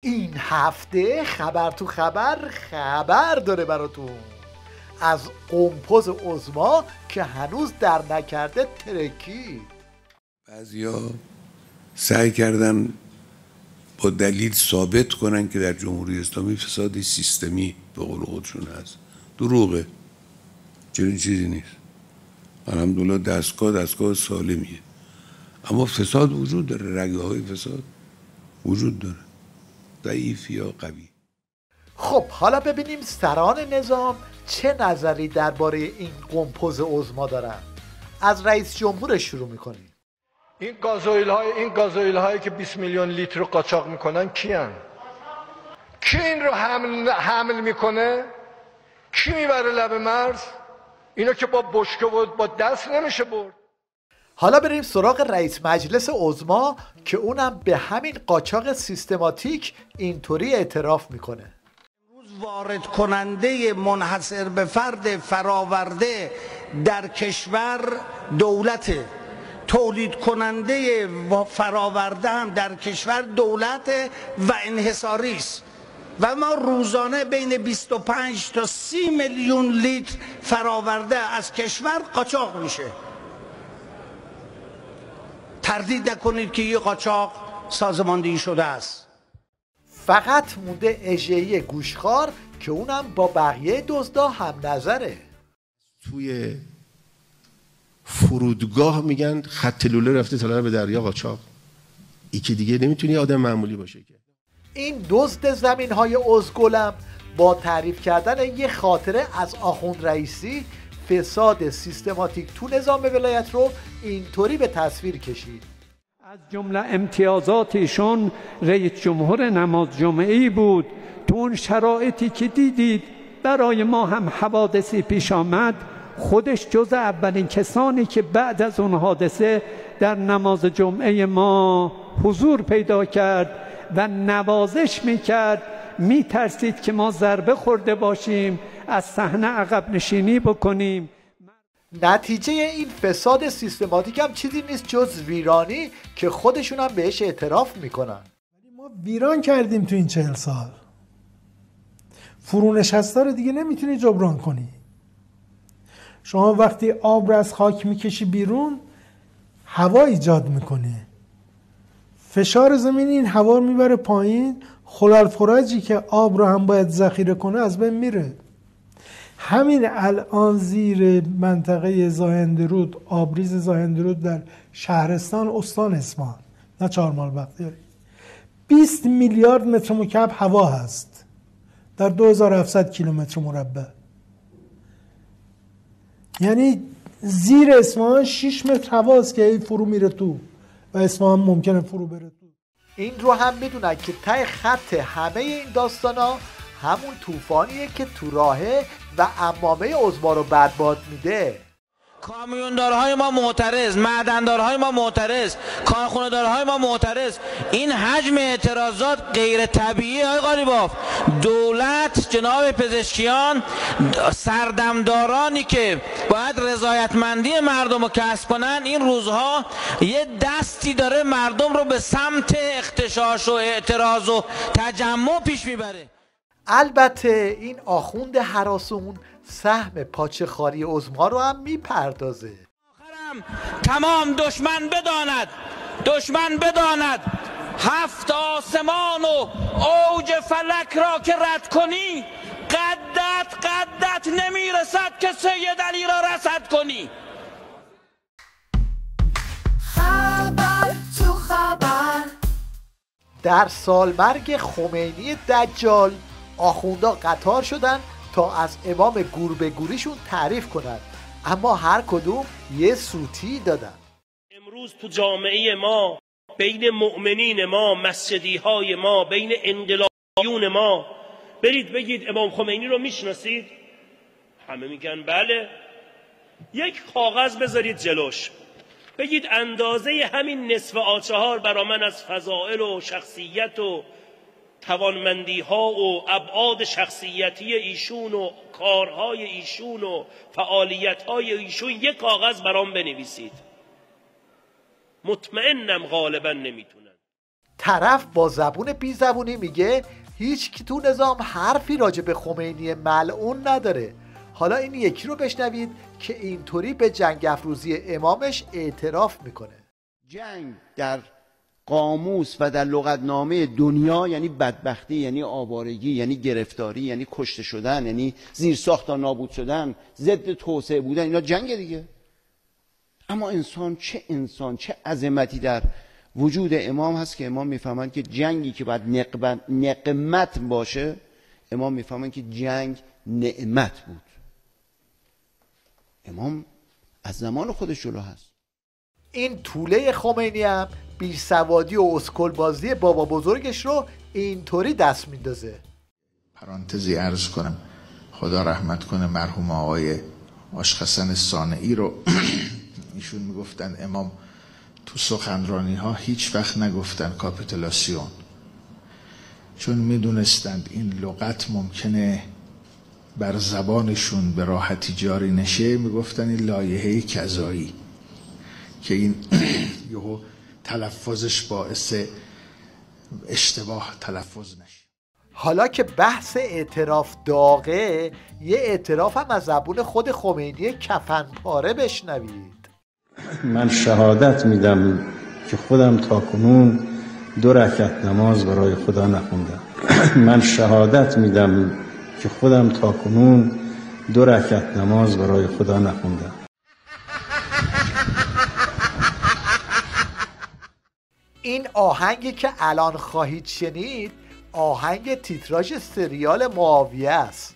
این هفته خبر تو خبر داره براتون از قمپوز عظما که هنوز در نکرده ترکی. بعضیا سعی کردن با دلیل ثابت کنن که در جمهوری اسلامی فساد سیستمی به قول خودشون هست. دروغه، چنین چیزی نیست. الحمدلله دستگاه سالمیه، اما فساد وجود داره، رگه های فساد وجود داره، ضعیف یا قوی. خب حالا ببینیم سران نظام چه نظری درباره این قمپوز عظما دارن. از رئیس جمهور شروع میکنیم. این گازوئیل هایی که 20 میلیون لیتر رو قاچاق میکنن کیان؟ کی این رو حمل میکنه؟ کی میبره لب مرز؟ اینو که با بشکه و با دست نمیشه برد. حالا بریم سراغ رئیس مجلس عظما که اونم به همین قاچاق سیستماتیک اینطوری اعتراف میکنه. امروز وارد کننده منحصر به فرد فراورده در کشور دولته، تولید کننده فراورده هم در کشور دولت و انحصاری است و ما روزانه بین 25 تا 30 میلیون لیتر فراورده از کشور قاچاق میشه. تردید نکنید که یه قاچاق سازماندهی شده است. فقط مونده اژه‌ای گوشخوار که اونم با بقیه دزدا هم نظره. توی فرودگاه میگن خط لوله رفته تا به دریا قاچاق. ای که دیگه نمیتونی آدم معمولی باشه که. این دزد زمین‌های ازگلم با تعریف کردن یه خاطره از آخوند رئیسی فساد سیستماتیک تو نظام ولایت رو اینطوری به تصویر کشید. از جمله امتیازات ایشون رئیس جمهور نماز جمعه‌ای بود. تو اون شرایطی که دیدید برای ما هم حوادثی پیش آمد، خودش جز اولین کسانی که بعد از اون حادثه در نماز جمعه ما حضور پیدا کرد و نوازش میکرد، میترسید که ما ضربه خورده باشیم، از صحنه عقب نشینی بکنیم. نتیجه این فساد سیستماتیک هم چیزی نیست جز ویرانی که خودشون هم بهش اعتراف میکنن. ما ویران کردیم تو این 40 سال. فرونشستا رو دیگه نمیتونی جبران کنی. شما وقتی آب رو از خاک میکشی بیرون، هوا ایجاد میکنه. فشار زمین این هوا رو میبره پایین، خلالفراجی که آب رو هم باید ذخیره کنه از بین میره. همین الان زیر منطقه زاهندرود، آبریز زاهندرود در شهرستان استان اصفهان، نه چهارمال بختیاری، 20 میلیارد متر مکعب هوا هست در 2700 کیلومتر مربع. یعنی زیر اصفهان 6 متر هواست که این فرو میره تو و اصفهان ممکنه فرو بره تو. این رو هم میدونن که ته خط همه این داستانا همون طوفانیه که تو راهه و عمامه عظما رو برباد میده. کامیوندارهای ما معترض، معدندارهای ما معترض، کارخونه‌دارهای ما معترض. این حجم اعتراضات غیر طبیعی. آقای قالیباف، دولت، جناب پزشکیان، سردمدارانی که باید رضایتمندی مردم رو کسب کنن، این روزها یه دستی داره مردم رو به سمت اغتشاش و اعتراض و تجمع پیش میبره. البته این آخوند هراسون سهم پاچه خاری عظما رو هم میپردازه. آخرم تمام دشمن بداند 7 آسمان و اوج فلک را که رد کنی، قدت نمیرسد که سید علی را رصد کنی. خبر تو خبر. در سالمرگ خمینی دجال آخوندا قطار شدن تا از امام گور به گوریشون تعریف کنند، اما هر کدوم یه سوتی دادن. امروز تو جامعه ما، بین مؤمنین ما، مسجدی های ما، بین انقلابیون ما، برید بگید امام خمینی رو میشناسید؟ همه میگن بله. یک کاغذ بذارید جلوش، بگید اندازه همین نصف آچهار برا من از فضائل و شخصیت و توانمندی ها و ابعاد شخصیتی ایشون و کارهای ایشون و فعالیت های ایشون یک کاغذ برام بنویسید. مطمئنم غالبا نمیتونن. طرف با زبون بی زبونی میگه هیچ کی تو نظام حرفی راجع به خمینی ملعون نداره. حالا این یکی رو بشنوید که اینطوری به جنگ افروزی امامش اعتراف میکنه. جنگ در قاموس و در لغتنامه دنیا یعنی بدبختی، یعنی آوارگی، یعنی گرفتاری، یعنی کشته شدن، یعنی زیرساخت تا نابود شدن، ضد توسعه بودن، اینا جنگ دیگه. اما انسان چه عظمتی در وجود امام هست که امام میفهمند که جنگی که باید نقمت باشه، امام میفهمند که جنگ نعمت بود. امام از زمان خودش جلو هست. این طوله خمینی هم بیسوادی و اسکل بازی بابا بزرگش رو اینطوری دست میندازه. پرانتزی عرض کنم، خدا رحمت کنه مرحوم آقای آشقسن صانعی رو ایشون میگفتن امام تو سخنرانی ها هیچ وقت نگفتن کاپیتولاسیون، چون میدونستند این لغت ممکنه بر زبانشون به راحتی جاری نشه. میگفتن این لایحه کذایی که این یهو تلفظش باعث اشتباه تلفظ نشه. حالا که بحث اعتراف داغه، یه اعتراف هم از زبون خود خمینی کفن پاره بشنوید. من شهادت میدم که خودم تاکنون 2 رکعت نماز برای خدا نخوندم. من شهادت میدم که خودم تاکنون 2 رکعت نماز برای خدا نخوندم. این آهنگی که الان خواهید شنید آهنگ تیتراژ سریال معاویه است.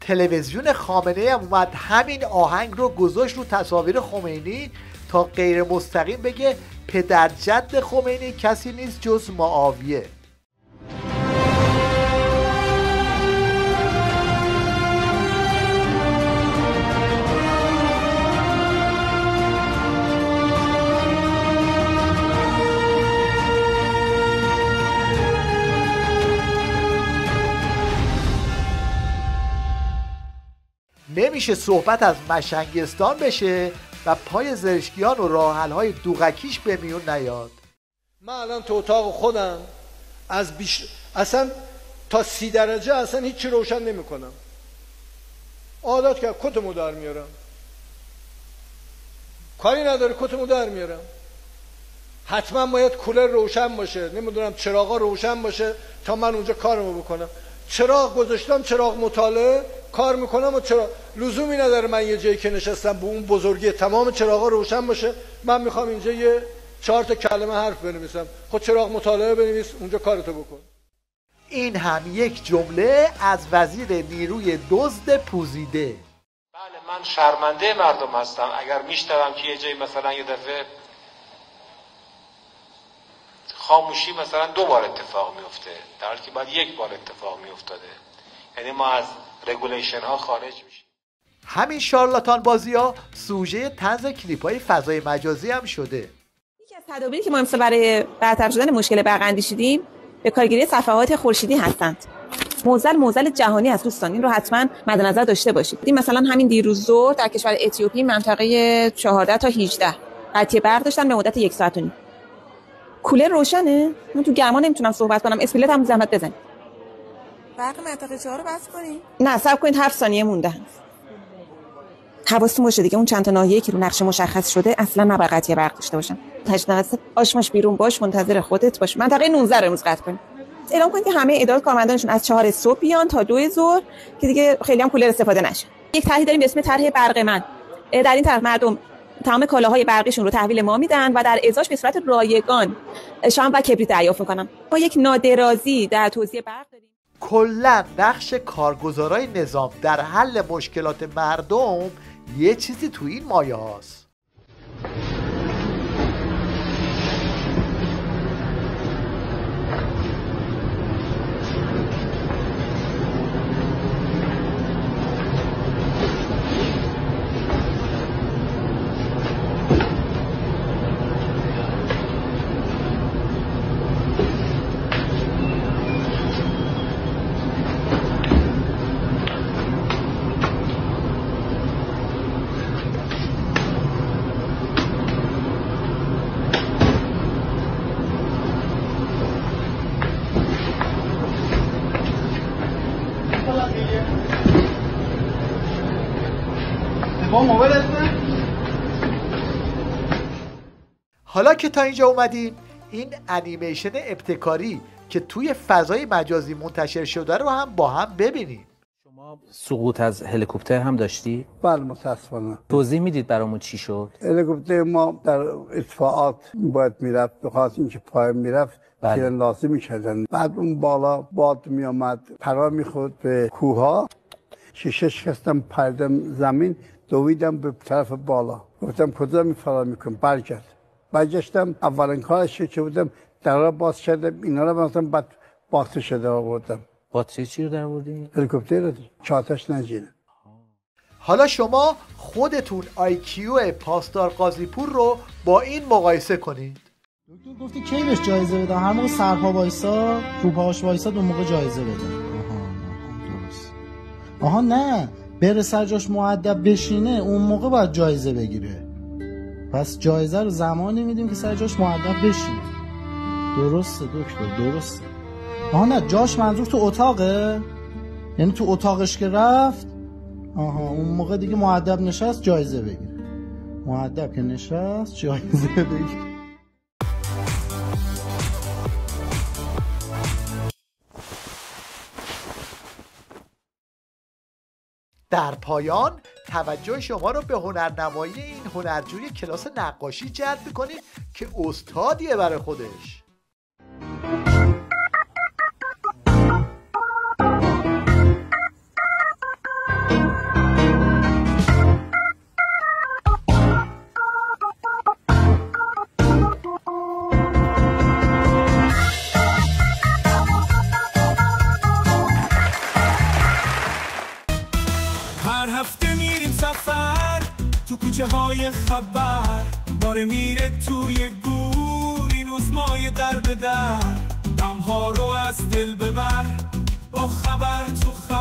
تلویزیون خامنه‌ای هم اومد همین آهنگ رو گذاشت رو تصاویر خمینی تا غیر مستقیم بگه پدر جد خمینی کسی نیست جز معاویه. نمیشه صحبت از مشنگستان بشه و پای زرشکیان و راحل‌های دوغکیش به میون نیاد. من الان تو اتاق خودم اصلا تا 30 درجه اصلا هیچی روشن نمی کنم. عادت که کتمو در میارم، کاری نداره کتمو در میارم. حتما باید کولر روشن باشه، نمیدونم چراغا روشن باشه تا من اونجا کارمو بکنم. چراغ گذاشتم، چراغ مطالعه کار میکنم و چراغ لزومی نداره من یه جایی که نشستم به اون بزرگی تمام چراغا روشن باشه. من میخوام اینجا یه 4 تا کلمه حرف بنویسم، خود چراغ مطالعه بنویس اونجا کارتو بکن. این هم یک جمله از وزیر نیروی دزد پوزیده. بله من شرمنده مردم هستم اگر میشنوم که یه جایی مثلا یه دفعه خاموشی مثلا 2 بار اتفاق میفته در حالی که باید 1 بار اتفاق میافتاده. یعنی ما از رگولیشن ها خارج میشیم. همین شارلاتان بازی ها سوژه طنز کلیپ های فضای مجازی هم شده. یکی از تدابیری که ما امسال برای برطرف شدن مشکل برق اندیشیدیم به کارگیری صفحات خورشیدی هستند. موزل جهانی است دوستان، این رو حتما مد نظر داشته باشید. این مثلا همین دیروز ظهر در کشور اتیوپی منطقه 14 تا 18 قطعی برق داشتن به مدت 1 ساعت و نیم. کولر روشنه، من تو گرما نمیتونم صحبت کنم، اسپلیت هم زحمت بزنید. برق منطقه 4 رو بس کنید. نه صبر کنید 7 ثانیه مونده. حواستون باشه دیگه اون چند تا ناحیه‌ای که رو نقشه مشخص شده اصلا نباید قطعی برق داشته باشن. تجدید آشماش بیرون باش، منتظر خودت باش. منطقه 19 رو امروز قطع کنید. اعلام کنید که همه ادارات کارمندانشون از 4 صبح بیان تا 2 ظهر که دیگه خیلی هم کولر استفاده نشه. یک طرحی داریم به اسم طرح برق من. در این طرح مردم تمام کالاهای برقیشون رو تحویل ما میدن و در ازاش به صورت رایگان شام و کبریت دریافت میکنن. ما یک نادرازی در توزیع برق داریم. کلا نقش کارگزارای نظام در حل مشکلات مردم یه چیزی تو این مایه هاست. حالا که تا اینجا اومدیم، این انیمیشن ابتکاری که توی فضای مجازی منتشر شده رو هم با هم ببینیم. سقوط از هلیکوپتر هم داشتی؟ بله متاسفانه. توضیح میدید برامون چی شد؟ هلیکوپتر ما در ارتفاعات باید میرفت، بخاطر اینکه پای میرفت تیراندازی میکردن. بعد اون بالا باد میامد، پرا میخورد به کوها، شیشه شکستم، پردم زمین، دویدم به طرف بالا. گفتم کجا میفرار میکنم؟ برگشتم اولین کارش که بودم در را باز کردم، اینا رو مثلا بعد باتری شده آوردم. باتری چی رو در آوردی؟ هلیکوپتر رو چاتش نجینه. حالا شما خودتون IQ پاسدار قاضیپور رو با این مقایسه کنید. دکتر گفتی کی بهش جایزه بدن؟ هر موقع سرپا وایسا، رو پاش وایسا، اون موقع جایزه بدن. درست. نه، بره سر جاش مؤدب بشینه، اون موقع باید جایزه بگیره. پس جایزه رو زمانی میدیم که سر جاش مؤدب بشینه. درسته دکتر، درسته. نه، جاش منظور تو اتاقه؟ یعنی تو اتاقش که رفت، اون موقع دیگه مؤدب نشست جایزه بگیره. مؤدب که نشست جایزه بگیره. در پایان توجه شما رو به هنرنمایی این هنرجوی کلاس نقاشی جلب می‌کنیم که استادیه برای خودش. تو کوچه های خبر داره میره توی گور، این عزمای در به در دمها رو از دل ببر با خبر تو خبر.